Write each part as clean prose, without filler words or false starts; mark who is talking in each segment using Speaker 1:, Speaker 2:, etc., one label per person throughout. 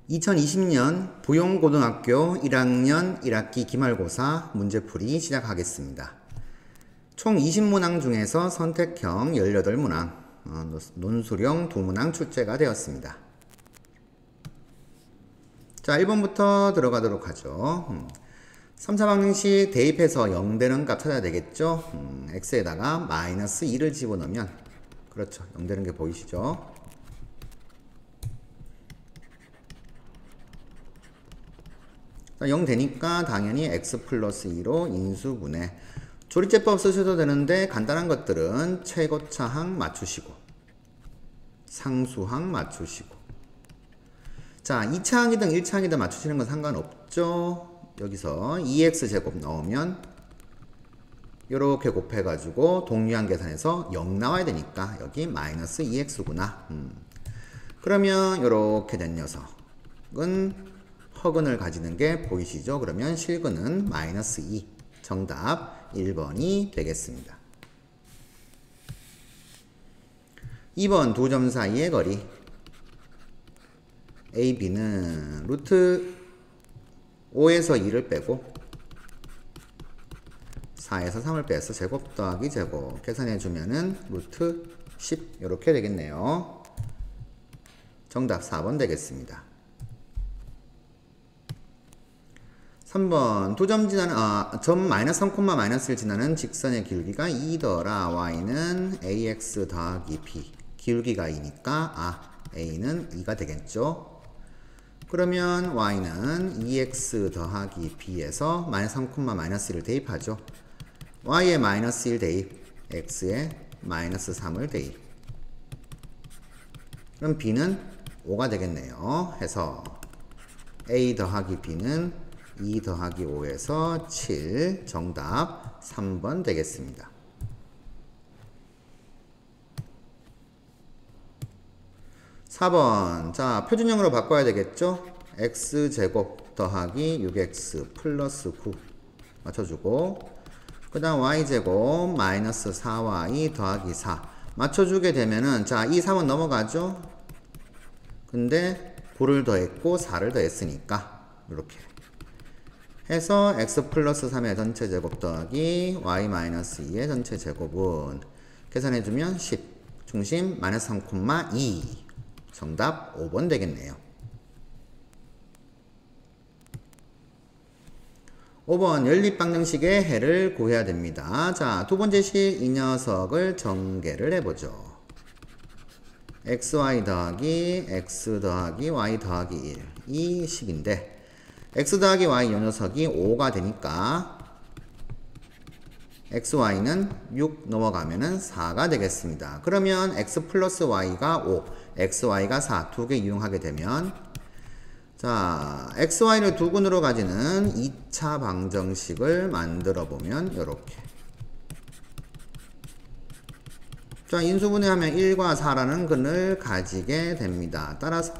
Speaker 1: 2020년 부용고등학교 1학년 1학기 기말고사 문제풀이 시작하겠습니다. 총 20문항 중에서 선택형 18문항, 논술형 2문항 출제가 되었습니다. 자, 1번부터 들어가도록 하죠. 3, 4방정식 대입해서 0 되는 값 찾아야 되겠죠. x에다가 마이너스 2를 집어넣으면, 그렇죠, 0 되는 게 보이시죠? 자, 0 되니까 당연히 x 플러스 2로 인수분해. 조리제법 쓰셔도 되는데 간단한 것들은 최고차항 맞추시고 상수항 맞추시고, 자 2차항이든 1차항이든 맞추시는 건 상관없죠. 여기서 2x제곱 넣으면 이렇게 곱해가지고 동류항 계산해서 0 나와야 되니까 여기 마이너스 2x구나. 그러면 이렇게 된 녀석은 허근을 가지는 게 보이시죠? 그러면 실근은 마이너스 2. 정답 1번이 되겠습니다. 2번 두 점 사이의 거리 A, B는 루트 5에서 2를 빼고 4에서 3을 빼서 제곱 더하기 제곱 계산해주면은 루트 10 이렇게 되겠네요. 정답 4번 되겠습니다. 3번 두 점 지나는 점 마이너스 3, 마이너스 1 지나는 직선의 길이가 2더라. y는 ax 더하기 b. 기울기가 2니까 a는 2가 되겠죠. 그러면 y는 2x 더하기 b에서 마이너스 3, 마이너스 1을 대입하죠. y에 마이너스 1 대입, x에 마이너스 3을 대입. 그럼 b는 5가 되겠네요. 해서 a 더하기 b는 2 더하기 5에서 7. 정답 3번 되겠습니다. 4번. 자, 표준형으로 바꿔야 되겠죠? x제곱 더하기 6x 플러스 9 맞춰주고, 그 다음 y제곱 마이너스 4y 더하기 4 맞춰주게 되면은, 자, 이 3은 넘어가죠? 근데 9를 더했고 4를 더했으니까 이렇게 해서 x 플러스 3의 전체 제곱 더하기 y 마이너스 2의 전체 제곱은 계산해주면 10. 중심 마이너스 3,2. 정답 5번 되겠네요. 5번 연립방정식의 해를 구해야 됩니다. 자, 두 번째 식 이 녀석을 전개를 해보죠. xy 더하기 x 더하기 y 더하기 1. 이 식인데 x 더하기 y 요 녀석이 5가 되니까 xy는 6 넘어가면은 4가 되겠습니다. 그러면 x 플러스 y가 5, xy가 4 두 개 이용하게 되면, 자 xy를 두 근으로 가지는 2차 방정식을 만들어 보면 요렇게, 자 인수분해하면 1과 4라는 근을 가지게 됩니다. 따라서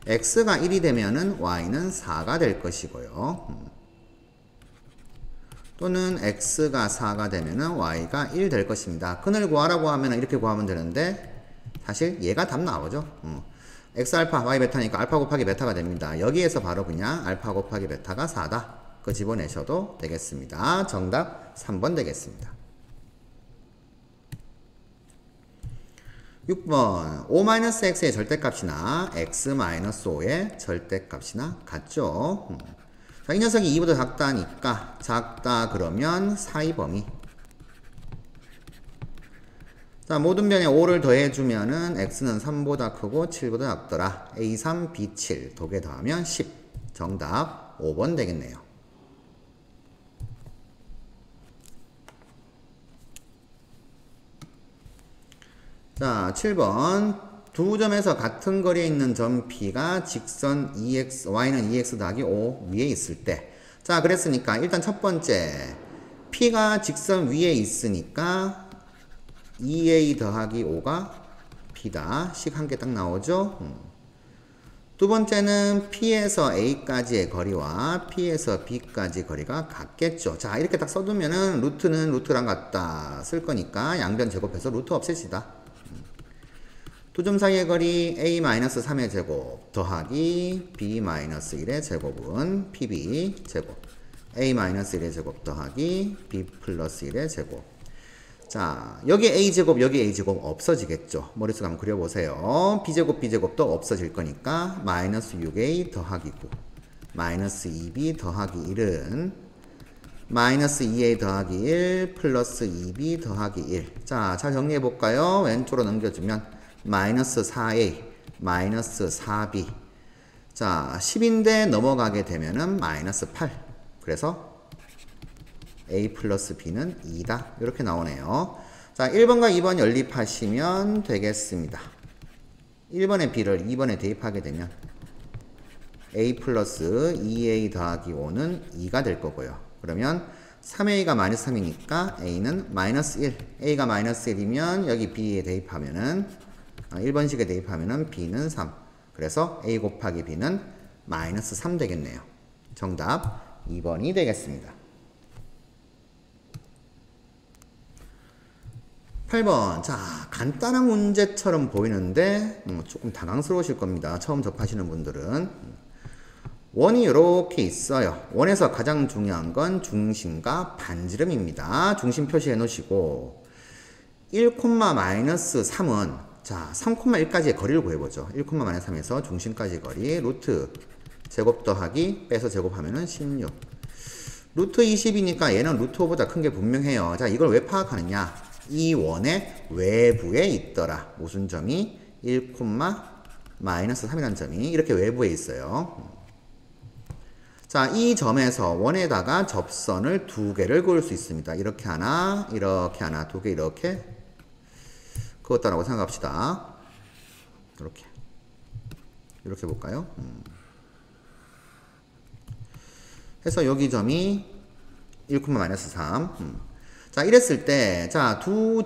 Speaker 1: x가 1이 되면은 y는 4가 될 것이고요. 또는 x가 4가 되면은 y가 1 될 것입니다. 근을 구하라고 하면 이렇게 구하면 되는데 사실 얘가 답 나오죠. x 알파 y 베타니까 알파 곱하기 베타가 됩니다. 여기에서 바로 그냥 알파 곱하기 베타가 4다. 그 집어내셔도 되겠습니다. 정답 3번 되겠습니다. 6번 5-x의 절대값이나 x-5의 절대값이나 같죠. 자, 이 녀석이 2보다 작다니까, 작다 그러면 사이 범위. 자, 모든 변에 5를 더해주면은 x는 3보다 크고 7보다 작더라. a3, b7 두 개 더하면 10. 정답 5번 되겠네요. 자, 7번 두 점에서 같은 거리에 있는 점 P가 직선 y는 2x 더하기 5 위에 있을 때, 자 그랬으니까 일단 첫 번째 P가 직선 위에 있으니까 2a 더하기 5가 P다. 식 한 개 딱 나오죠. 두 번째는 P에서 A까지의 거리와 P에서 B까지 거리가 같겠죠. 자 이렇게 딱 써두면은 루트는 루트랑 같다 쓸 거니까 양변 제곱해서 루트 없애시다. 두 점 사이의 거리 a-3의 제곱 더하기 b-1의 제곱은 pb 제곱 a-1의 제곱 더하기 b 플러스 1의 제곱. 자, 여기 a제곱 여기 a제곱 없어지겠죠. 머릿속에 한번 그려보세요. b제곱 b제곱도 없어질 거니까 마이너스 6a 더하기 9 마이너스 2b 더하기 1은 마이너스 2a 더하기 1 플러스 2b 더하기 1. 자, 잘 정리해볼까요? 왼쪽으로 넘겨주면 마이너스 4a 마이너스 4b. 자, 10인데 넘어가게 되면은 마이너스 8. 그래서 a 플러스 b는 2다. 이렇게 나오네요. 자, 1번과 2번 연립하시면 되겠습니다. 1번의 b를 2번에 대입하게 되면 a 플러스 2a 더하기 5는 2가 될 거고요. 그러면 3a가 마이너스 3이니까 a는 마이너스 1. a가 마이너스 1이면 여기 b에 대입하면은 1번식에 대입하면은 b는 3. 그래서 a 곱하기 b는 마이너스 3 되겠네요. 정답 2번이 되겠습니다. 8번. 자, 간단한 문제처럼 보이는데 조금 당황스러우실 겁니다. 처음 접하시는 분들은. 원이 이렇게 있어요. 원에서 가장 중요한 건 중심과 반지름입니다. 중심 표시해 놓으시고 1,-3은 자, 3,1까지의 거리를 구해보죠. 1,-3에서 중심까지 거리 루트 제곱 더하기 빼서 제곱하면은 16. 루트 20이니까 얘는 루트 5보다 큰 게 분명해요. 자, 이걸 왜 파악하느냐? 이 원의 외부에 있더라. 무슨 점이? 1,-3이라는 점이 이렇게 외부에 있어요. 자, 이 점에서 원에다가 접선을 두 개를 그을 수 있습니다. 이렇게 하나, 이렇게 하나, 두 개 이렇게 그었다라고 생각합시다. 이렇게 볼까요? 해서 여기 점이 1,-3. 자, 이랬을 때, 자, 두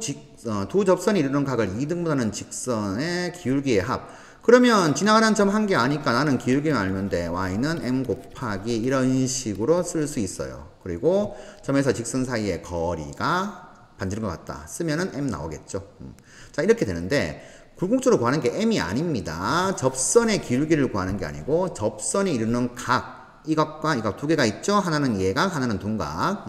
Speaker 1: 접선이 이루는 각을 2등분하는 직선의 기울기의 합. 그러면 지나가는 점 한 개 아니까 나는 기울기만 알면 돼. y는 m 곱하기 이런 식으로 쓸 수 있어요. 그리고 점에서 직선 사이의 거리가 반지름과 같다. 쓰면은 m 나오겠죠. 자, 이렇게 되는데 굴곡적으로 구하는 게 m이 아닙니다. 접선의 기울기를 구하는 게 아니고 접선이 이루는 각, 이 각과 이 각 두 개가 있죠. 하나는 예각, 하나는 둔각.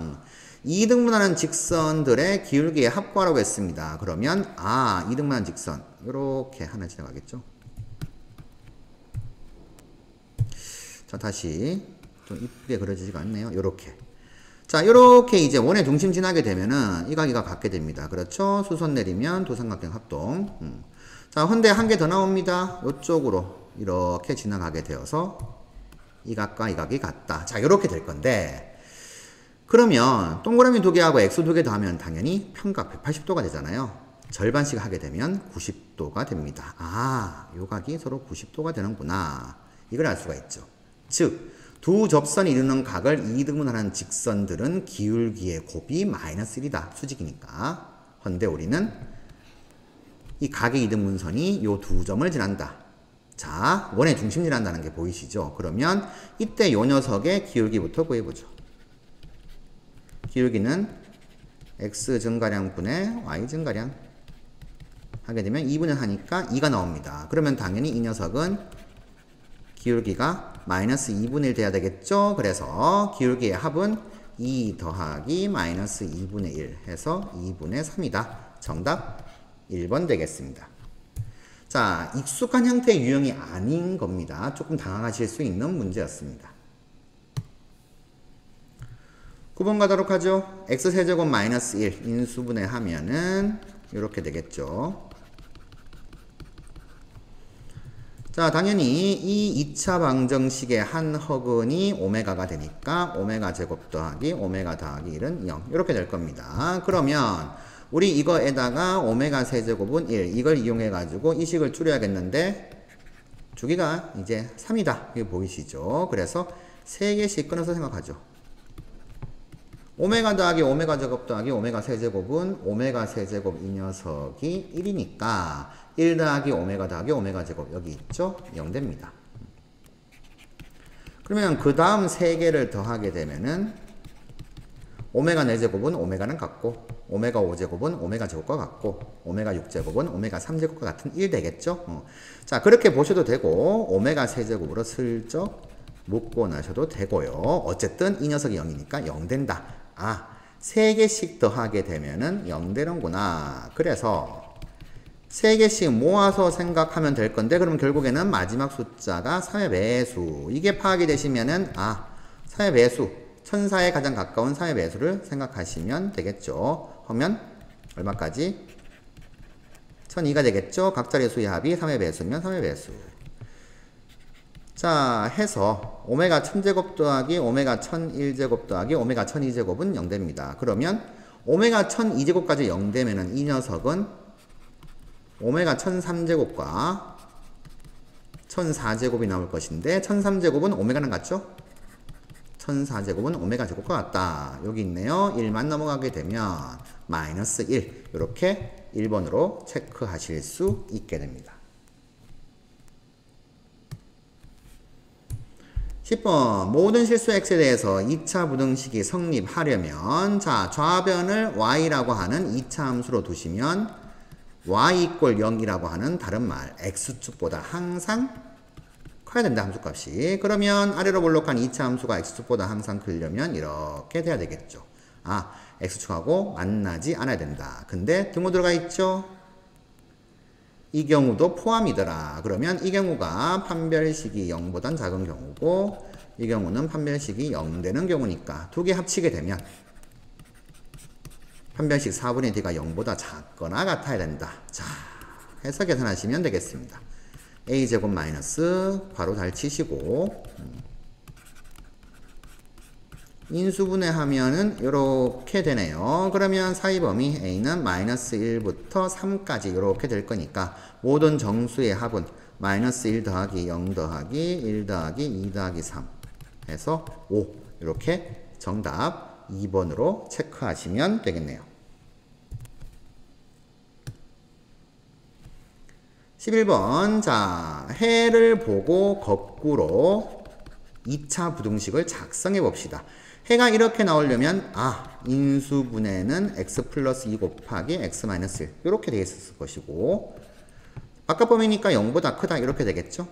Speaker 1: 2등분하는 직선들의 기울기의 합과라고 했습니다. 그러면 2등분하는 직선 이렇게 하나 지나가겠죠. 자, 다시 좀 이쁘게 그려지지가 않네요. 요렇게. 자, 요렇게 이제 원의 중심 지나게 되면은 이 각이가 같게 됩니다. 그렇죠? 수선 내리면 두 삼각형 합동. 자, 헌데 한 개 더 나옵니다. 요쪽으로 이렇게 지나가게 되어서 이 각과 이 각이 같다. 자, 요렇게 될 건데 그러면 동그라미 두 개하고 x 두 개 더하면 당연히 평각 180도가 되잖아요. 절반씩 하게 되면 90도가 됩니다. 요 각이 서로 90도가 되는구나. 이걸 알 수가 있죠. 즉, 두 접선이 이루는 각을 2등분하는 직선들은 기울기의 곱이 마이너스 1이다. 수직이니까. 헌데 우리는 이 각의 2등분선이 요 두 점을 지난다. 자, 원의 중심 지난다는 게 보이시죠? 그러면 이때 요 녀석의 기울기부터 구해보죠. 기울기는 x 증가량 분의 y 증가량 하게 되면 2분의 하니까 2가 나옵니다. 그러면 당연히 이 녀석은 기울기가 마이너스 2분의 1 돼야 되겠죠. 그래서 기울기의 합은 2 더하기 마이너스 2분의 1 해서 2분의 3이다. 정답 1번 되겠습니다. 자, 익숙한 형태의 유형이 아닌 겁니다. 조금 당황하실 수 있는 문제였습니다. 9번 가도록 하죠. x세제곱 마이너스 1 인수분해 하면은 이렇게 되겠죠. 자, 당연히 이 2차 방정식의 한 허근이 오메가가 되니까 오메가 제곱 더하기 오메가 더하기 1은 0 이렇게 될 겁니다. 그러면 우리 이거에다가 오메가 세제곱은 1 이걸 이용해 가지고 이 식을 줄여야겠는데 주기가 이제 3이다. 이거 보이시죠? 그래서 3개씩 끊어서 생각하죠. 오메가 더하기 오메가 제곱 더하기 오메가 세제곱은 오메가 세제곱 이 녀석이 1이니까 1 더하기 오메가 더하기 오메가 제곱 여기 있죠? 0 됩니다. 그러면 그 다음 3개를 더하게 되면은 오메가 4제곱은 오메가는 같고 오메가 5제곱은 오메가 제곱과 같고 오메가 6제곱은 오메가 3제곱과 같은 1 되겠죠. 자, 그렇게 보셔도 되고 오메가 3제곱으로 슬쩍 묶고 나셔도 되고요. 어쨌든 이 녀석이 0이니까 0 된다. 아, 3개씩 더하게 되면은 0 되는구나. 그래서 3개씩 모아서 생각하면 될 건데 그러면 결국에는 마지막 숫자가 3의 배수. 이게 파악이 되시면은 3의 배수, 천사에 가장 가까운 3의 배수를 생각하시면 되겠죠. 하면 얼마까지? 1002가 되겠죠. 각자리 수의 합이 3의 배수면 3의 배수. 자, 해서 오메가 1000제곱 더하기 오메가 1001제곱 더하기 오메가 1002제곱은 0 됩니다. 그러면 오메가 1002제곱까지 0 되면은 이 녀석은 오메가 1003제곱과 1004제곱이 나올 것인데 1003제곱은 오메가는 같죠? 1004제곱은 오메가 제곱과 같다. 여기 있네요. 1만 넘어가게 되면 마이너스 1. 이렇게 1번으로 체크하실 수 있게 됩니다. 10번 모든 실수 x에 대해서 2차 부등식이 성립하려면 자, 좌변을 y라고 하는 2차 함수로 두시면 y 이꼴 0이라고 하는 다른 말 x축보다 항상 커야 된다. 함수값이. 그러면 아래로 볼록한 2차 함수가 x축보다 항상 크려면 이렇게 돼야 되겠죠. x축하고 만나지 않아야 된다. 근데 등호 들어가 있죠. 이 경우도 포함이더라. 그러면 이 경우가 판별식이 0보단 작은 경우고 이 경우는 판별식이 0 되는 경우니까 두 개 합치게 되면 판별식 4분의 d가 0보다 작거나 같아야 된다. 자, 해서 계산하시면 되겠습니다. a제곱 마이너스 괄호 잘 치시고 인수분해 하면은 이렇게 되네요. 그러면 사이 범위 a는 마이너스 1부터 3까지 이렇게 될 거니까 모든 정수의 합은 마이너스 1 더하기 0 더하기 1 더하기 2 더하기 3 해서 5 이렇게 정답 2번으로 체크하시면 되겠네요. 11번 자, 해를 보고 거꾸로 2차 부등식을 작성해 봅시다. 해가 이렇게 나오려면 인수분해는 x 플러스 2 곱하기 x 마이너스 1 이렇게 되어 있을 것이고 바깥 범위니까 0보다 크다 이렇게 되겠죠.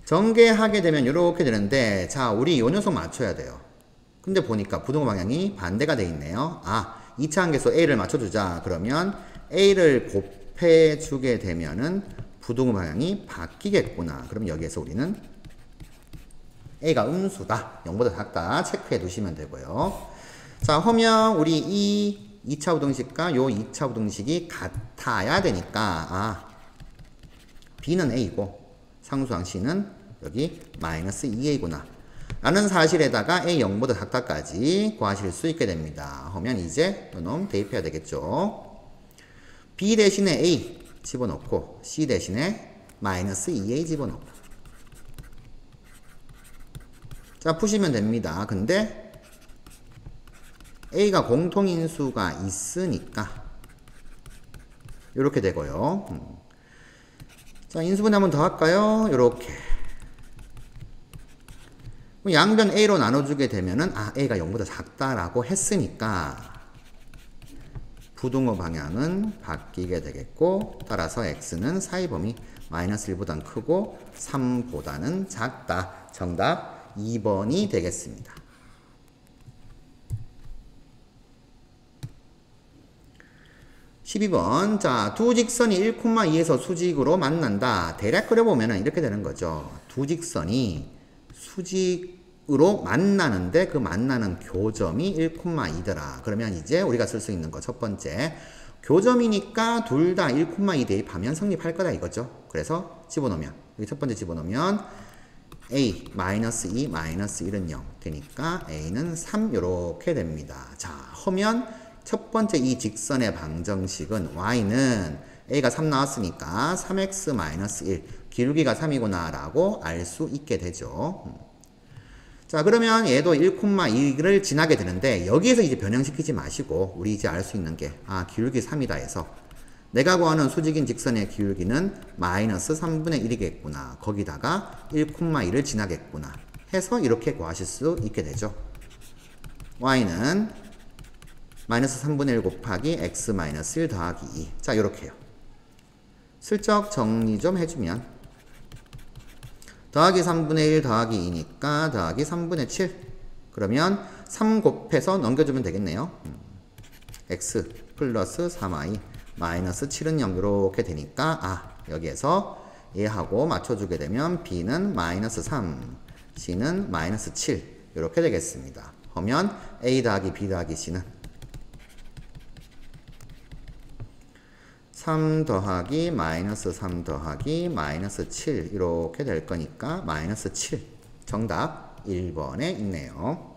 Speaker 1: 전개하게 되면 이렇게 되는데 자, 우리 이 녀석 맞춰야 돼요. 근데 보니까 부등호 방향이 반대가 되어 있네요. 2차 함계수 a를 맞춰주자. 그러면 a를 곱해주게 되면은 부등호 방향이 바뀌겠구나. 그럼 여기에서 우리는 a가 음수다. 0보다 작다. 체크해 두시면 되고요. 자, 하면 우리 이 2차 부등식과 요 2차 부등식이 같아야 되니까 b는 a고 상수항 c는 여기 마이너스 2a구나. 라는 사실에다가 a 0보다 작다까지 구하실 수 있게 됩니다. 하면 이제 이놈 대입해야 되겠죠. b 대신에 a 집어넣고 c 대신에 마이너스 2a 집어넣고 자, 푸시면 됩니다. 근데 a가 공통인수가 있으니까 이렇게 되고요. 자, 인수분해 한번 더 할까요? 이렇게 양변 a로 나눠주게 되면은 a가 0보다 작다라고 했으니까 부등호 방향은 바뀌게 되겠고 따라서 x는 사이 범위 마이너스 1보단 크고 3보다는 작다. 정답 2번이 되겠습니다. 12번 자, 두 직선이 1,2에서 수직으로 만난다. 대략 그려보면 이렇게 되는 거죠. 두 직선이 수직으로 만나는데 그 만나는 교점이 1,2더라. 그러면 이제 우리가 쓸 수 있는 거 첫 번째 교점이니까 둘 다 1,2 대입하면 성립할 거다 이거죠. 그래서 집어넣으면 여기 첫 번째 집어넣으면 a 마이너스 2 마이너스 1은 0 되니까 a는 3 이렇게 됩니다. 자, 하면 첫 번째 이 직선의 방정식은 y는 a가 3 나왔으니까 3x 마이너스 1 기울기가 3이구나 라고 알 수 있게 되죠. 자, 그러면 얘도 1,2를 지나게 되는데 여기에서 이제 변형시키지 마시고 우리 이제 알 수 있는 게 기울기 3이다 해서 내가 구하는 수직인 직선의 기울기는 마이너스 3분의 1이겠구나. 거기다가 1,2를 지나겠구나 해서 이렇게 구하실 수 있게 되죠. y는 마이너스 3분의 1 곱하기 x 마이너스 1 더하기 2. 자, 요렇게요. 슬쩍 정리 좀 해주면 더하기 3분의 1 더하기 2니까 더하기 3분의 7. 그러면 3 곱해서 넘겨주면 되겠네요. x 플러스 3y 마이너스 7은 0 이렇게 되니까 여기에서 얘하고 맞춰주게 되면 b는 마이너스 3, c는 마이너스 7 이렇게 되겠습니다. 그러면 a 더하기 b 더하기 c는 3 더하기 마이너스 3 더하기 마이너스 7 이렇게 될 거니까 마이너스 7 정답 1번에 있네요.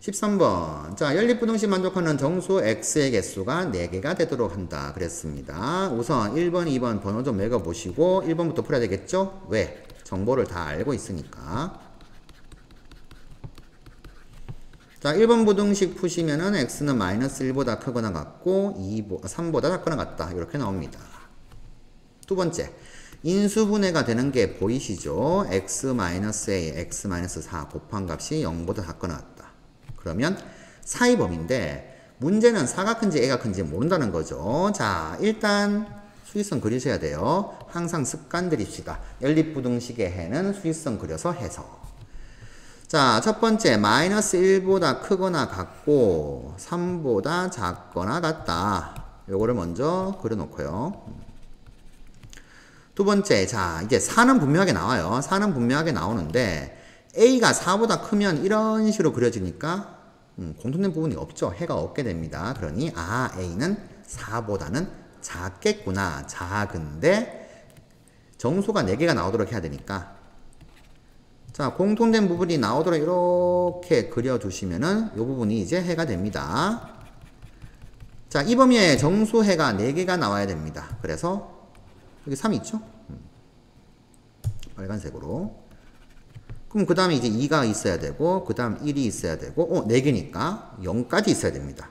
Speaker 1: 13번. 자, 연립부등식 만족하는 정수 x의 개수가 4개가 되도록 한다 그랬습니다. 우선 1번, 2번 번호 좀 매겨보시고 1번부터 풀어야 되겠죠? 왜? 정보를 다 알고 있으니까. 자, 1번 부등식 푸시면은 x는 마이너스 1보다 크거나 같고 3보다 작거나 같다 이렇게 나옵니다. 두 번째, 인수분해가 되는 게 보이시죠? x-a, x-4 곱한 값이 0보다 작거나 같다. 그러면 사이범인데 문제는 4가 큰지 a가 큰지 모른다는 거죠. 자, 일단 수직선 그리셔야 돼요. 항상 습관 들입시다. 연립부등식의 해는 수직선 그려서 해서. 자, 첫 번째 마이너스 1보다 크거나 같고 3보다 작거나 같다. 요거를 먼저 그려놓고요. 두 번째, 자, 이제 4는 분명하게 나와요. 4는 분명하게 나오는데 a가 4보다 크면 이런 식으로 그려지니까 공통된 부분이 없죠. 해가 없게 됩니다. 그러니 a는 4보다는 작겠구나. 작은데 정수가 4개가 나오도록 해야 되니까 자, 공통된 부분이 나오도록 이렇게 그려주시면은 이 부분이 이제 해가 됩니다. 자, 이 범위에 정수해가 4개가 나와야 됩니다. 그래서 여기 3이 있죠? 빨간색으로. 그럼 그 다음에 이제 2가 있어야 되고, 그 다음 1이 있어야 되고, 4개니까 0까지 있어야 됩니다.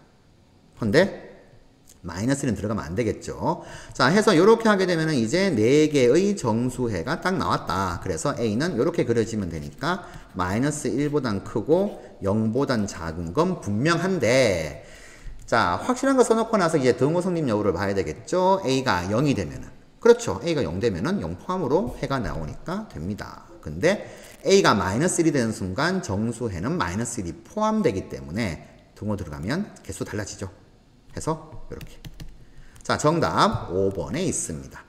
Speaker 1: 근데 마이너스 1은 들어가면 안 되겠죠. 자, 해서 이렇게 하게 되면 이제 4개의 정수해가 딱 나왔다. 그래서 A는 이렇게 그려지면 되니까 마이너스 1보단 크고 0보단 작은 건 분명한데, 자, 확실한 거 써놓고 나서 이제 등호 성립 여부를 봐야 되겠죠. A가 0이 되면은. 그렇죠. A가 0 되면은 0 포함으로 해가 나오니까 됩니다. 근데 A가 마이너스 1이 되는 순간 정수해는 마이너스 1이 포함되기 때문에 등호 들어가면 개수 달라지죠. 해서 이렇게. 자, 정답 5번에 있습니다.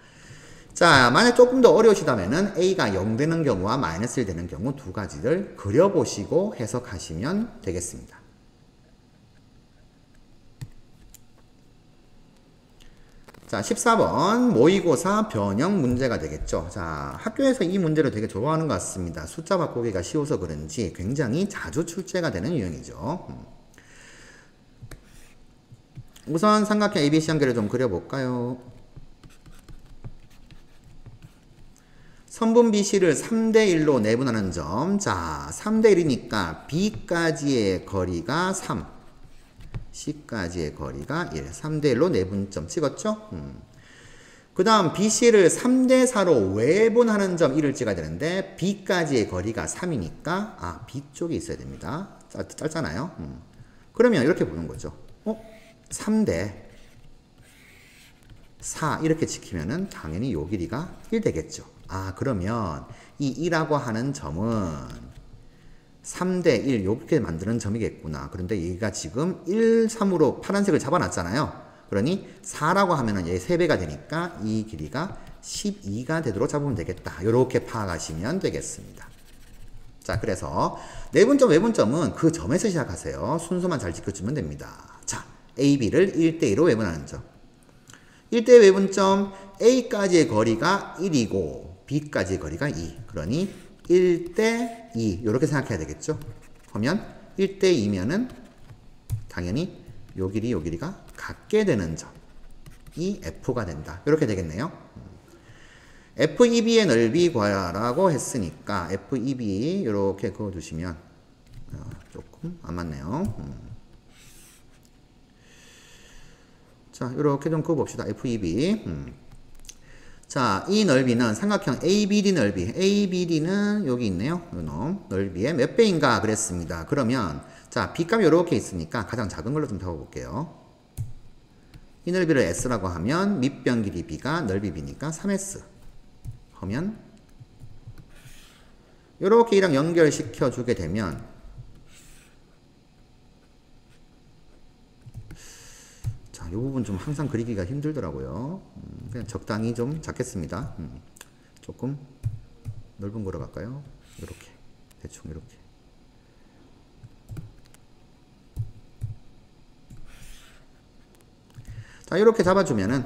Speaker 1: 자, 만약 조금 더 어려우시다면은 A가 0 되는 경우와 마이너스 1 되는 경우 두 가지를 그려보시고 해석하시면 되겠습니다. 자, 14번 모의고사 변형 문제가 되겠죠. 자, 학교에서 이 문제를 되게 좋아하는 것 같습니다. 숫자 바꾸기가 쉬워서 그런지 굉장히 자주 출제가 되는 유형이죠. 우선 삼각형 ABC 한개를 좀 그려볼까요? 선분 BC를 3대1로 내분하는 점. 자, 3대1이니까 B까지의 거리가 3, C까지의 거리가 1. 3대1로 내분점 찍었죠? 그 다음 BC를 3대4로 외분하는 점 1을 찍어야 되는데 B까지의 거리가 3이니까 B 쪽에 있어야 됩니다. 짧잖아요. 그러면 이렇게 보는 거죠. 3대 4 이렇게 지키면은 당연히 요 길이가 1 되겠죠. 그러면 이 2라고 하는 점은 3대 1 이렇게 만드는 점이겠구나. 그런데 얘가 지금 1, 3으로 파란색을 잡아놨잖아요. 그러니 4라고 하면은 얘 3배가 되니까 이 길이가 12가 되도록 잡으면 되겠다. 이렇게 파악하시면 되겠습니다. 자, 그래서 내분점, 외분점은 그 점에서 시작하세요. 순서만 잘 지켜주면 됩니다. 자, AB를 1대2로 외분하는 점. 1대 외분점 A까지의 거리가 1이고 B까지의 거리가 2. 그러니 1대2 이렇게 생각해야 되겠죠. 그러면 1대2면은 당연히 요 길이 요 길이가 같게 되는 점이 F가 된다. 이렇게 되겠네요. FEB의 넓이 구하라고 했으니까 FEB 이렇게 그어두시면 조금 안 맞네요. 자, 이렇게 좀 그어봅시다. FEB. 자, 이 넓이는 삼각형 ABD 넓이. ABD는 여기 있네요. 요 놈. 넓이의 몇 배인가 그랬습니다. 그러면 자, B값이 이렇게 있으니까 가장 작은 걸로 좀 적어볼게요. 이 넓이를 S라고 하면 밑변 길이 B가 넓이 B니까 3S 하면 이렇게 이랑 연결시켜 주게 되면 자, 이 부분 좀 항상 그리기가 힘들더라고요. 그냥 적당히 좀 잡겠습니다. 조금 넓은 거로 갈까요? 이렇게 대충 이렇게. 자, 이렇게 잡아주면은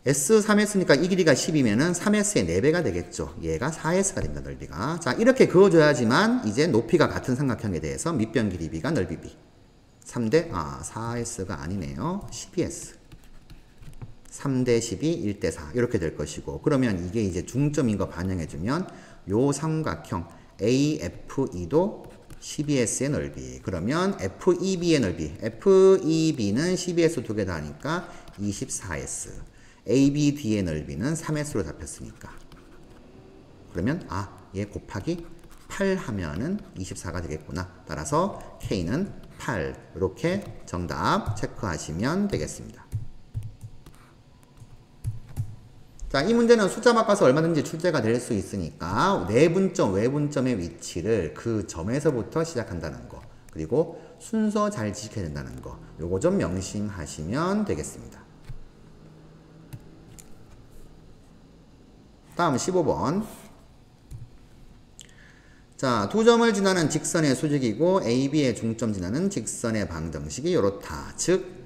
Speaker 1: S 3S니까 이 길이가 10이면은 3S의 4배가 되겠죠. 얘가 4S가 됩니다. 넓이가. 자, 이렇게 그어줘야지만 이제 높이가 같은 삼각형에 대해서 밑변 길이 B가 넓이 B. 4S가 아니네요. 12S. 3대 12, 1대 4 이렇게 될 것이고, 그러면 이게 이제 중점인 거 반영해주면 요 삼각형 AFE도 12S의 넓이, 그러면 FEB의 넓이, FEB는 12S 두 개 다 하니까 24S, ABD의 넓이는 3S로 잡혔으니까, 그러면 얘 곱하기 8 하면은 24가 되겠구나. 따라서 K는 8. 이렇게 정답 체크하시면 되겠습니다. 자, 이 문제는 숫자 바꿔서 얼마든지 출제가 될 수 있으니까 내분점, 외분점의 위치를 그 점에서부터 시작한다는 거, 그리고 순서 잘 지켜야 된다는 거, 요거 좀 명심하시면 되겠습니다. 다음 15번. 자, 두 점을 지나는 직선의 수직이고 AB의 중점 지나는 직선의 방정식이 이렇다. 즉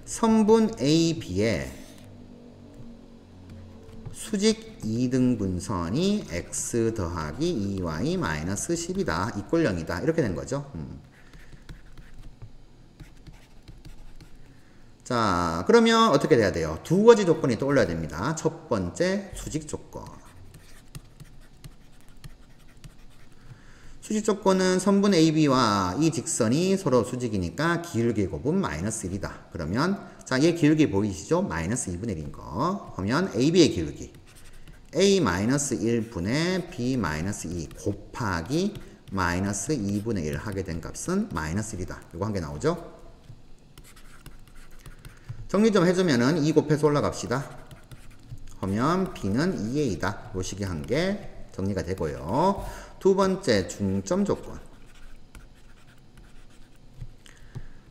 Speaker 1: 선분 AB의 수직 2등분선이 x 더하기 2y 마이너스 10이다. 이꼴 0이다. 이렇게 된 거죠. 자, 그러면 어떻게 돼야 돼요? 두 가지 조건이 떠올라야 됩니다. 첫 번째, 수직 조건. 수직 조건은 선분 AB와 이 직선이 서로 수직이니까 기울기 곱은 마이너스 1이다. 그러면 자, 얘 기울기 보이시죠? 마이너스 2분의 1인 거. 그러면 AB의 기울기 A 마이너스 1분의 B 마이너스 2 곱하기 마이너스 2분의 1 하게 된 값은 마이너스 1이다. 이거 한 개 나오죠? 정리 좀 해주면은 2 곱해서 올라갑시다. 하면 B는 2A다. 요 식이 한 개 정리가 되고요. 두 번째 중점 조건.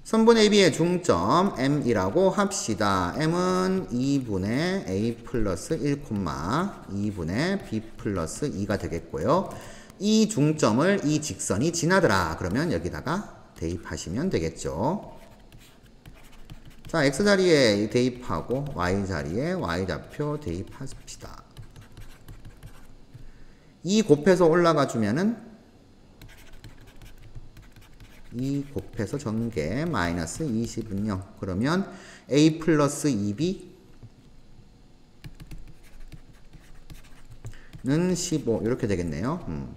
Speaker 1: 선분 AB의 중점 M이라고 합시다. M은 2분의 A 플러스 1, 2분의 B 플러스 2가 되겠고요. 이 중점을 이 직선이 지나더라. 그러면 여기다가 대입하시면 되겠죠. 자, X자리에 대입하고 Y자리에 Y좌표 대입합시다. 2 곱해서 올라가 주면은 2 곱해서 전개 마이너스 20은 0. 그러면 A 플러스 2B는 15 이렇게 되겠네요.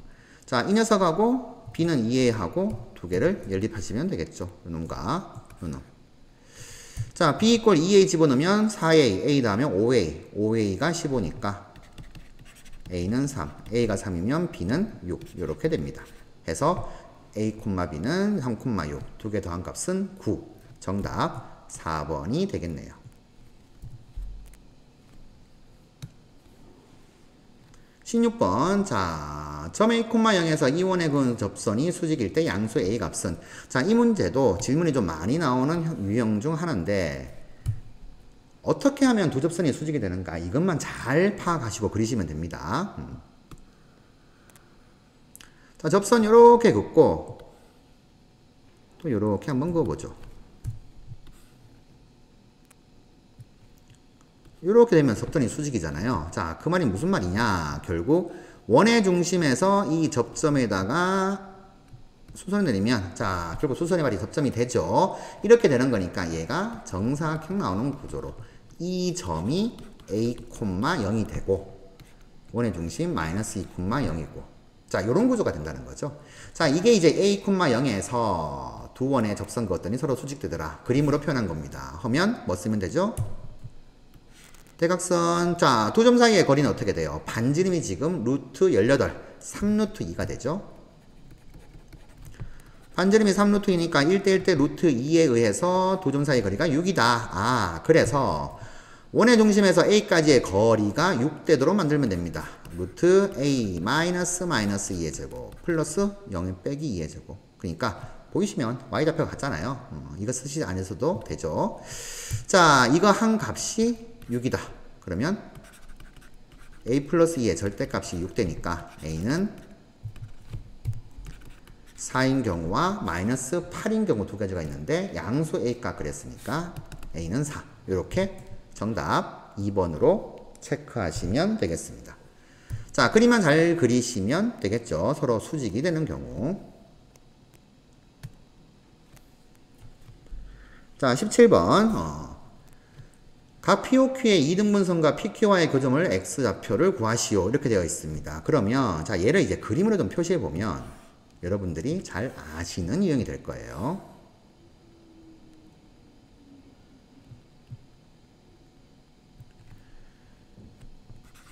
Speaker 1: 자, 이 녀석하고 B는 2A하고 두 개를 연립하시면 되겠죠. 요놈과 요놈. 자, B 이꼴 2A 집어넣으면 4A, A 다음에 5A, 5A가 15니까 A는 3, A가 3이면 B는 6 이렇게 됩니다. 해서 A, B는 3,6 두 개 더한 값은 9. 정답 4번이 되겠네요. 16번. 자, 점 A, 0에서 이원의 그 접선이 수직일 때 양수 A 값은, 자, 이 문제도 질문이 좀 많이 나오는 유형 중 하나인데 어떻게 하면 두 접선이 수직이 되는가, 이것만 잘 파악하시고 그리시면 됩니다. 자, 접선 이렇게 긋고 또 이렇게 한번 그어보죠. 이렇게 되면 접선이 수직이잖아요. 자, 그 말이 무슨 말이냐, 결국 원의 중심에서 이 접점에다가 수선을 내리면, 자, 결국 수선의 발이 접점이 되죠. 이렇게 되는 거니까 얘가 정사각형 나오는 구조로 이 점이 A, 0이 되고 원의 중심 마이너스 2, 0이고, 자, 요런 구조가 된다는 거죠. 자, 이게 이제 A, 0에서 두 원의 접선 그었더니 서로 수직되더라. 그림으로 표현한 겁니다. 하면 뭐 쓰면 되죠? 대각선. 자, 두 점 사이의 거리는 어떻게 돼요? 반지름이 지금 루트 18, 3루트 2가 되죠. 반지름이 3루트 2니까 1대1 대 루트 2에 의해서 두 점 사이의 거리가 6이다. 아, 그래서 원의 중심에서 A까지의 거리가 6되도록 만들면 됩니다. 루트 A 마이너스 2의 제곱 플러스 0 빼기 2의 제곱. 그러니까 보이시면 Y좌표가 같잖아요. 이거 쓰시지 않으셔도 되죠. 자, 이거 한 값이 6이다. 그러면 A 플러스 2의 절대값이 6되니까 A는 4인 경우와 마이너스 8인 경우 두 가지가 있는데 양수 A값 그랬으니까 A는 4. 이렇게 정답 2번으로 체크하시면 되겠습니다. 자, 그림만 잘 그리시면 되겠죠. 서로 수직이 되는 경우. 자, 17번. 각 POQ의 이등분선과 PQ와의 교점을 X좌표를 구하시오. 이렇게 되어 있습니다. 그러면 자, 얘를 이제 그림으로 좀 표시해 보면 여러분들이 잘 아시는 유형이 될 거예요.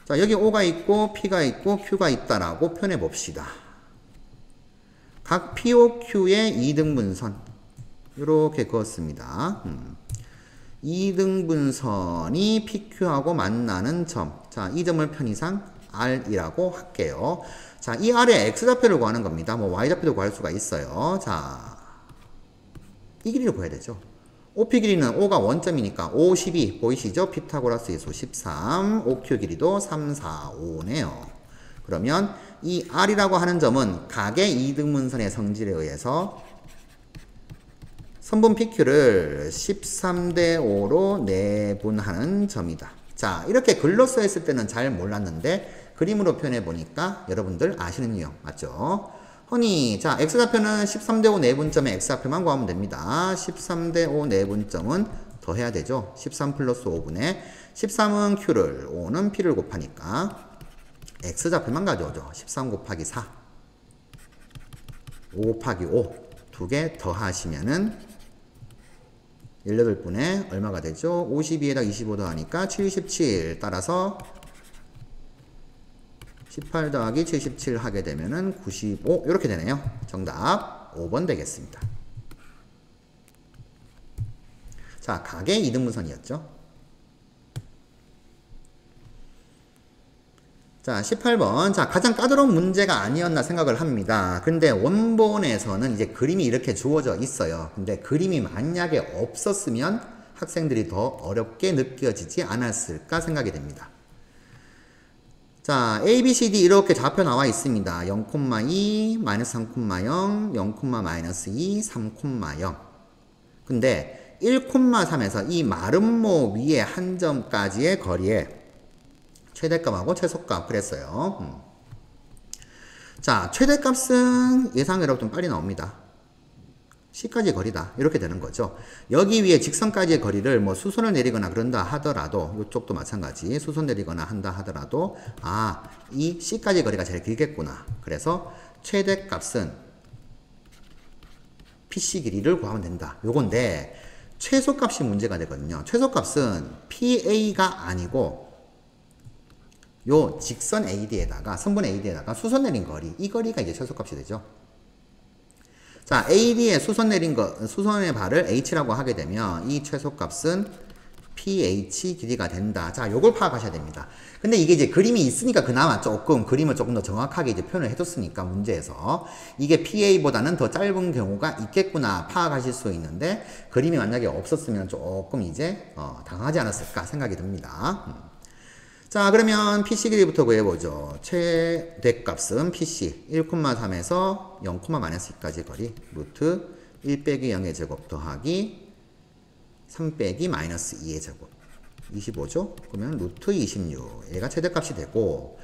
Speaker 1: 자, 여기 O가 있고 P가 있고 Q가 있다라고 표현해 봅시다. 각 POQ의 이등분선 이렇게 그었습니다. 이등분선이 PQ하고 만나는 점. 자, 이 점을 편의상 R이라고 할게요. 자, 이 R의 X좌표를 구하는 겁니다. 뭐 Y좌표도 구할 수가 있어요. 자, 이 길이를 구해야 되죠. OP 길이는 O가 원점이니까 5, 12 보이시죠? 피타고라스의 수 13, OQ 길이도 3, 4, 5네요. 그러면 이 R이라고 하는 점은 각의 이등분선의 성질에 의해서 선분 PQ를 13대 5로 내분하는 점이다. 자, 이렇게 글로 써있을 때는 잘 몰랐는데 그림으로 표현해 보니까 여러분들 아시는 유형 맞죠? 허니, 자, X좌표는 13대 5 내분점의 X좌표만 구하면 됩니다. 13대 5 내분점은 더 해야 되죠. 13 플러스 5분의 13은 Q를, 5는 P를 곱하니까 X좌표만 가져오죠. 13 곱하기 4, 5 곱하기 5 두 개 더 하시면은 18분의 얼마가 되죠? 52에다 25 더하니까 77. 따라서 18 더하기 77 하게 되면은 95 이렇게 되네요. 정답 5번 되겠습니다. 자, 각의 이등분선이었죠. 자, 18번. 자, 가장 까다로운 문제가 아니었나 생각을 합니다. 근데 원본에서는 이제 그림이 이렇게 주어져 있어요. 근데 그림이 만약에 없었으면 학생들이 더 어렵게 느껴지지 않았을까 생각이 됩니다. 자, A, B, C, D 이렇게 좌표 나와 있습니다. 0,2, 마이너스 3,0, 0,-2, 3,0. 근데 1,3에서 이 마름모 위에 한 점까지의 거리에 최대값하고 최소값 그랬어요. 자, 최대값은 예상외로 좀 빨리 나옵니다. C까지의 거리다. 이렇게 되는 거죠. 여기 위에 직선까지의 거리를 뭐 수선을 내리거나 그런다 하더라도 이쪽도 마찬가지 수선 내리거나 한다 하더라도 아, 이 C까지의 거리가 제일 길겠구나. 그래서 최대값은 PC 길이를 구하면 된다. 요건데 최소값이 문제가 되거든요. 최소값은 PA가 아니고 요 직선 AD에다가 선분 AD에다가 수선 내린 거리 이 거리가 이제 최소값이 되죠. 자, AD에 수선 내린 거 수선의 발을 H라고 하게 되면 이 최소값은 PH 길이가 된다. 자, 요걸 파악하셔야 됩니다. 근데 이게 이제 그림이 있으니까 그나마 조금 그림을 조금 더 정확하게 이제 표현을 해줬으니까 문제에서 이게 PA보다는 더 짧은 경우가 있겠구나 파악하실 수 있는데 그림이 만약에 없었으면 조금 이제 당하지 않았을까 생각이 듭니다. 자, 그러면 PC 길이부터 구해보죠. 최대값은 PC 1,3에서 0,-2까지 거리 루트 1 빼기 0의 제곱 더하기 3 빼기 마이너스 2의 제곱 25죠? 그러면 루트 26 얘가 최대값이 되고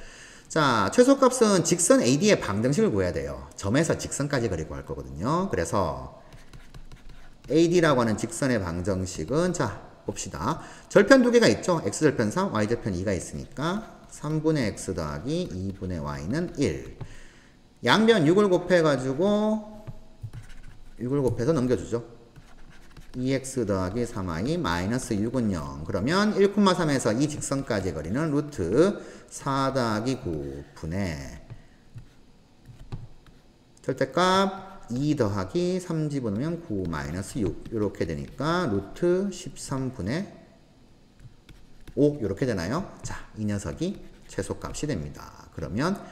Speaker 1: 자, 최소값은 직선 AD의 방정식을 구해야 돼요. 점에서 직선까지 거리 구할 거거든요. 그래서 AD라고 하는 직선의 방정식은 자 봅시다. 절편 두 개가 있죠. X절편 3, Y절편 2가 있으니까 3분의 X 더하기 2분의 Y는 1. 양변 6을 곱해가지고 6을 곱해서 넘겨주죠. 2x 더하기 3y 마이너스 6은 0. 그러면 1,3에서 이 직선까지의 거리는 루트 4 더하기 9분의 절대값 2 더하기 3 집어넣으면 9 마이너스 6 이렇게 되니까 루트 13분의 5 이렇게 되나요? 자, 이 녀석이 최소값이 됩니다. 그러면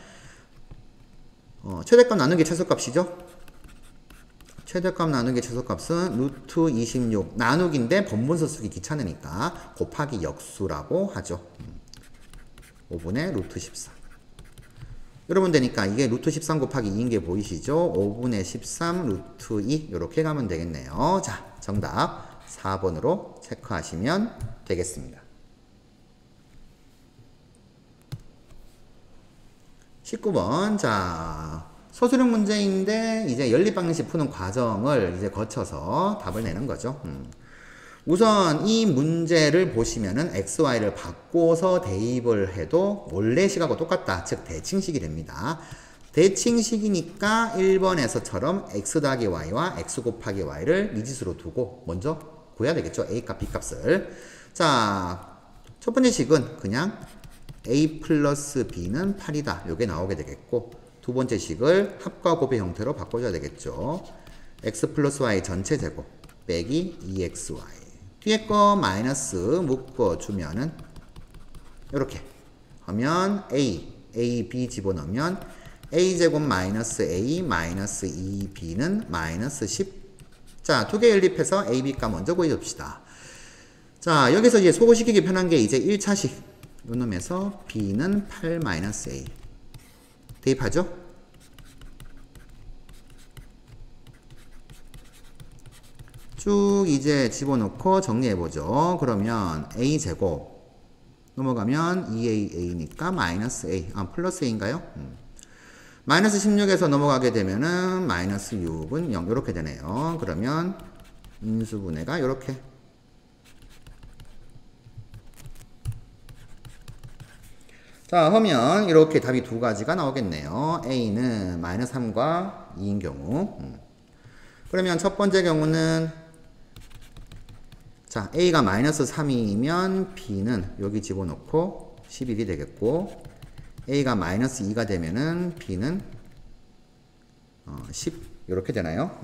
Speaker 1: 최대값 나누기 최소값이죠? 최대값 나누기 최소값은 루트 26 나누기인데 번분수 쓰기 귀찮으니까 곱하기 역수라고 하죠. 5분의 루트 13 여러분 되니까 이게 루트 13 곱하기 2인 게 보이시죠? 5분의 13 루트 2 이렇게 가면 되겠네요. 자, 정답 4번으로 체크하시면 되겠습니다. 19번 자 소수령 문제인데 이제 연립방정식 푸는 과정을 이제 거쳐서 답을 내는 거죠. 우선 이 문제를 보시면은 xy를 바꿔서 대입을 해도 원래 식하고 똑같다. 즉 대칭식이 됩니다. 대칭식이니까 1번에서처럼 x 더하기 y와 x 곱하기 y를 미지수로 두고 먼저 구해야 되겠죠. a값 b값을. 자, 첫 번째 식은 그냥 a 플러스 b는 8이다. 요게 나오게 되겠고 두 번째 식을 합과 곱의 형태로 바꿔줘야 되겠죠. x 플러스 y 전체 제곱 빼기 2xy 뒤에 거 마이너스 묶어주면은 이렇게 하면 a, b 집어넣으면 a제곱 마이너스 a 마이너스 2b는 마이너스 10. 자, 두 개 연립해서 a, b값 먼저 구해줍시다. 자, 여기서 이제 소거시키기 편한 게 이제 1차식 요 놈에서 b는 8 마이너스 a 대입하죠? 쭉 이제 집어넣고 정리해보죠. 그러면 a제곱 넘어가면 2a니까 마이너스 a 플러스 a인가요? 마이너스 16에서 넘어가게 되면은 마이너스 6은 0 이렇게 되네요. 그러면 인수분해가 이렇게 자, 하면 이렇게 답이 두 가지가 나오겠네요. A는 마이너스 3과 2인 경우. 그러면 첫 번째 경우는 자, A가 마이너스 3이면 B는 여기 집어넣고 11이 되겠고 A가 마이너스 2가 되면은 B는 10 이렇게 되나요?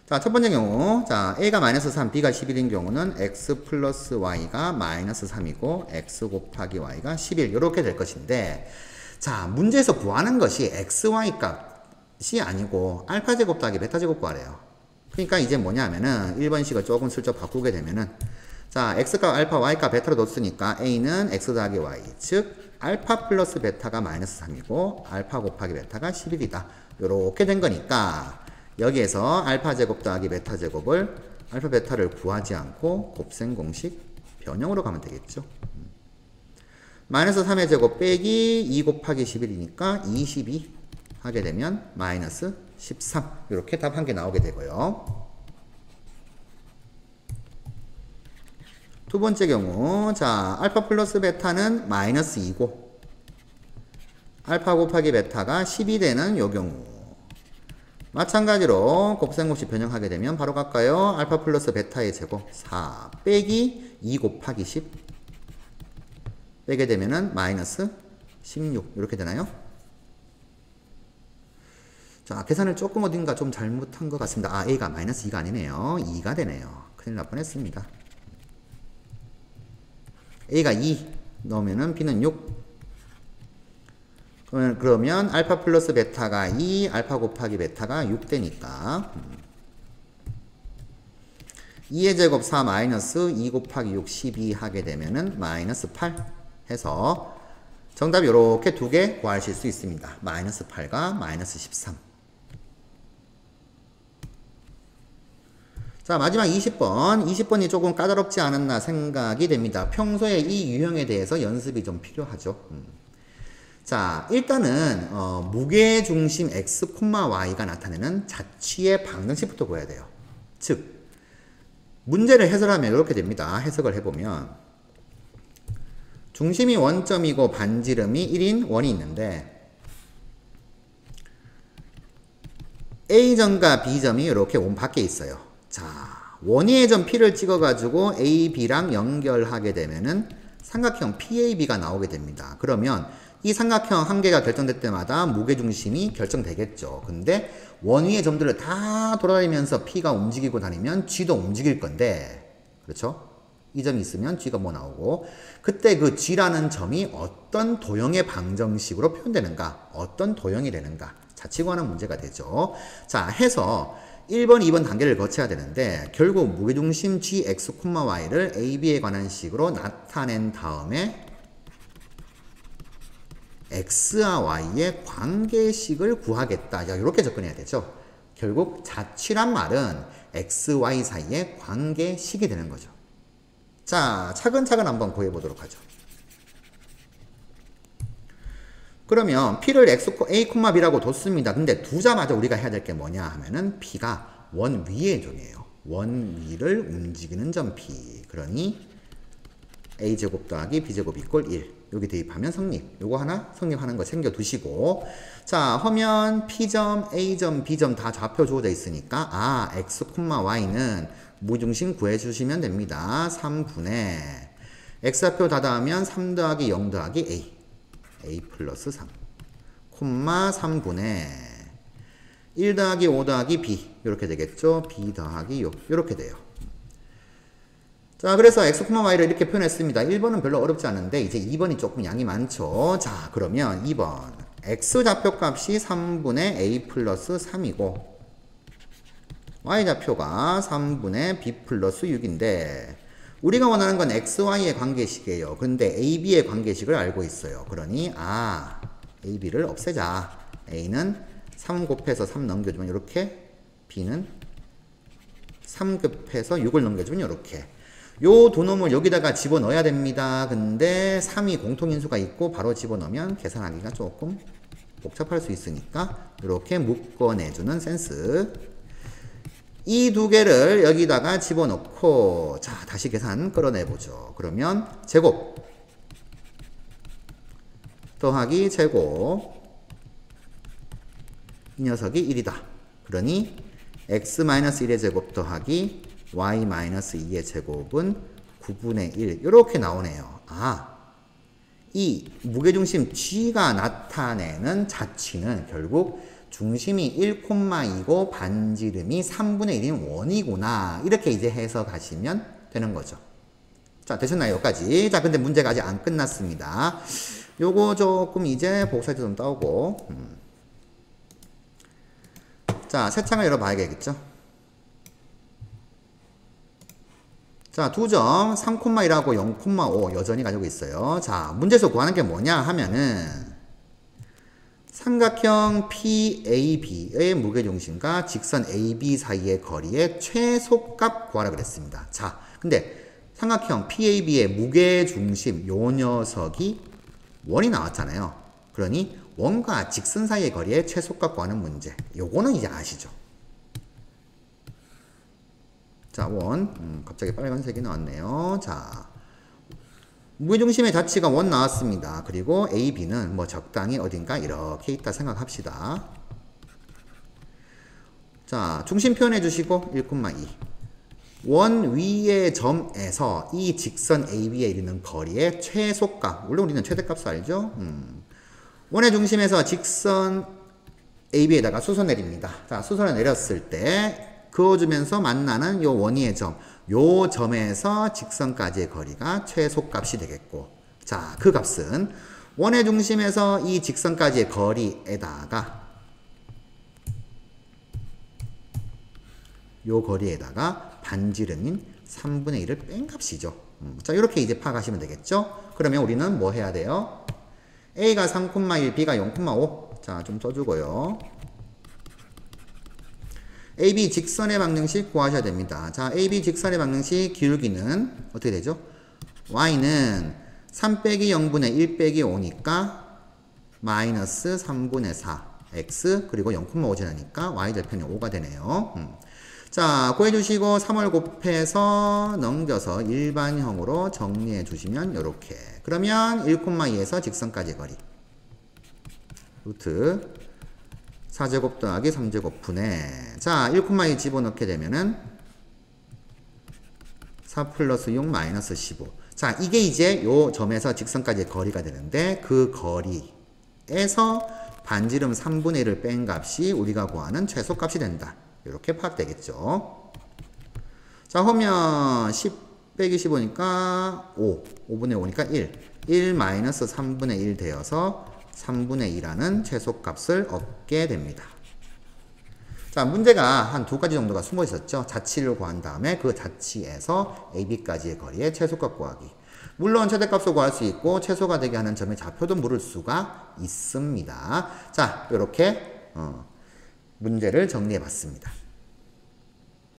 Speaker 1: 자, 첫 번째 경우, 자, A가 마이너스 3, B가 11인 경우는 X 플러스 Y가 마이너스 3이고, X 곱하기 Y가 11, 이렇게 될 것인데, 자, 문제에서 구하는 것이 XY 값이 아니고, 알파 제곱 더하기 베타 제곱 구하래요. 그러니까 이제 뭐냐면은, 1번식을 조금 슬쩍 바꾸게 되면은, 자, X값 알파, Y값 베타로 뒀으니까, A는 X 더하기 Y, 즉, 알파 플러스 베타가 마이너스 3이고, 알파 곱하기 베타가 11이다. 요렇게 된 거니까, 여기에서 알파 제곱 더하기 베타 제곱을 알파 베타를 구하지 않고 곱셈 공식 변형으로 가면 되겠죠. 마이너스 3의 제곱 빼기 2 곱하기 11이니까 22 하게 되면 마이너스 13 이렇게 답 한 개 나오게 되고요. 두 번째 경우 자 알파 플러스 베타는 마이너스 2고 알파 곱하기 베타가 10이 되는 요 경우 마찬가지로 곱셈공식 변형하게 되면 바로 갈까요? 알파 플러스 베타의 제곱 4 빼기 2 곱하기 10 빼게 되면은 마이너스 16 이렇게 되나요? 자, 계산을 조금 어딘가 좀 잘못한 것 같습니다. 아, A가 마이너스 2가 아니네요. 2가 되네요. 큰일 날 뻔했습니다. A가 2 넣으면은 B는 6 그러면 알파 플러스 베타가 2, 알파 곱하기 베타가 6 되니까 2의 제곱 4 마이너스 2 곱하기 6 12 하게 되면은 마이너스 8 해서 정답 이렇게 두 개 구하실 수 있습니다. 마이너스 8과 마이너스 13. 자, 마지막 20번. 20번이 조금 까다롭지 않았나 생각이 됩니다. 평소에 이 유형에 대해서 연습이 좀 필요하죠. 자, 일단은 무게중심 x, y가 나타내는 자취의 방정식부터 보여야 돼요. 즉 문제를 해설하면 이렇게 됩니다. 해석을 해보면 중심이 원점이고 반지름이 1인 원이 있는데 A점과 B점이 이렇게 원 밖에 있어요. 자, 원위의 점 P를 찍어가지고 A, B랑 연결하게 되면은 삼각형 PAB가 나오게 됩니다. 그러면 이 삼각형 한 개가 결정될 때마다 무게중심이 결정되겠죠. 근데 원위의 점들을 다 돌아다니면서 P가 움직이고 다니면 G도 움직일 건데, 그렇죠? 이 점이 있으면 G가 뭐 나오고, 그때 그 G라는 점이 어떤 도형의 방정식으로 표현되는가, 어떤 도형이 되는가, 자치구하는 문제가 되죠. 자, 해서 1번, 2번 단계를 거쳐야 되는데 결국 무게중심 gx, y를 ab에 관한 식으로 나타낸 다음에 x와 y의 관계식을 구하겠다. 이렇게 접근해야 되죠. 결국 자취란 말은 x, y 사이의 관계식이 되는 거죠. 자, 차근차근 한번 구해보도록 하죠. 그러면 P를 A, B라고 뒀습니다. 근데 두자마자 우리가 해야 될 게 뭐냐 하면은 P가 원 위의 점이에요. 원 위를 움직이는 점 P. 그러니 A제곱 더하기 B제곱 이꼴 1. 여기 대입하면 성립. 요거 하나 성립하는 거 챙겨 두시고. 자, 하면 P점, A점, B점 다 좌표 주어져 있으니까 아, X, Y는 무중심 구해주시면 됩니다. 3분의 X좌표 다 더하면 3 더하기 0 더하기 A. A 플러스 3 콤마 3분의 1 더하기 5 더하기 B 이렇게 되겠죠. B 더하기 6 이렇게 돼요. 자, 그래서 x, y를 이렇게 표현했습니다. 1번은 별로 어렵지 않은데 이제 2번이 조금 양이 많죠. 자, 그러면 2번 x 좌표값이 3분의 a 플러스 3이고 y 좌표가 3분의 b 플러스 6인데 우리가 원하는 건 XY의 관계식이에요. 근데 AB의 관계식을 알고 있어요. 그러니 아, AB를 없애자. A는 3 곱해서 3 넘겨주면 이렇게, B는 3 곱해서 6을 넘겨주면 이렇게. 요 두 놈을 여기다가 집어넣어야 됩니다. 근데 3이 공통인수가 있고 바로 집어넣으면 계산하기가 조금 복잡할 수 있으니까 이렇게 묶어내주는 센스. 이 두 개를 여기다가 집어넣고 자, 다시 계산 끌어내보죠. 그러면 제곱 더하기 제곱 이 녀석이 1이다. 그러니 x-1의 제곱 더하기 y-2의 제곱은 9분의 1 이렇게 나오네요. 아, 이 무게중심 G가 나타내는 자취는 결국 중심이 1,2고 반지름이 3분의 1인 원이구나. 이렇게 이제 해석하시면 되는 거죠. 자, 되셨나요? 여기까지. 자, 근데 문제가 아직 안 끝났습니다. 요거 조금 이제 복사해서 좀 따오고. 자, 새 창을 열어봐야겠죠? 자, 두 점 3,1하고 0,5 여전히 가지고 있어요. 자, 문제에서 구하는 게 뭐냐 하면은 삼각형 PAB의 무게중심과 직선 AB 사이의 거리의 최소값 구하라 그랬습니다. 자, 근데 삼각형 PAB의 무게중심 요 녀석이 원이 나왔잖아요. 그러니 원과 직선 사이의 거리의 최소값 구하는 문제. 요거는 이제 아시죠? 자, 원. 갑자기 빨간색이 나왔네요. 자, 무게중심의 자치가 원 나왔습니다. 그리고 A, B는 뭐 적당히 어딘가 이렇게 있다 생각합시다. 자, 중심 표현해 주시고 1,2. 원 위의 점에서 이 직선 AB에 이르는 거리의 최소값. 물론 우리는 최대값을 알죠? 원의 중심에서 직선 AB에다가 수선 내립니다. 자, 수선을 내렸을 때 그어주면서 만나는 요 원위의 점. 요 점에서 직선까지의 거리가 최소값이 되겠고, 자, 그 값은 원의 중심에서 이 직선까지의 거리에다가 요 거리에다가 반지름인 3분의 1을 뺀 값이죠. 자, 이렇게 이제 파악하시면 되겠죠? 그러면 우리는 뭐 해야 돼요? A가 3,1, B가 0,5. 자, 좀 써주고요. AB 직선의 방정식 구하셔야 됩니다. 자, AB 직선의 방정식 기울기는 어떻게 되죠? Y는 3 빼기 0분의 1 빼기 5니까 마이너스 3분의 4 X 그리고 0,5 지나니까 Y절편이 5가 되네요. 자, 구해주시고 3을 곱해서 넘겨서 일반형으로 정리해 주시면 이렇게. 그러면 1,2에서 직선까지 거리 루트 4제곱 더하기 3제곱 분의 자 1,2 집어넣게 되면은 4 플러스 6 마이너스 15 자 이게 이제 요 점에서 직선까지의 거리가 되는데 그 거리에서 반지름 3분의 1을 뺀 값이 우리가 구하는 최소값이 된다. 이렇게 파악되겠죠. 자 그러면 10 빼기 15니까 5 5분의 5니까 1 마이너스 3분의 1 되어서 3분의 2라는 최소값을 얻게 됩니다. 자 문제가 한 두 가지 정도가 숨어 있었죠. 자치를 구한 다음에 그 자치에서 AB까지의 거리의 최소값 구하기. 물론 최대값을 구할 수 있고 최소가 되게 하는 점의 좌표도 물을 수가 있습니다. 자 이렇게 문제를 정리해 봤습니다.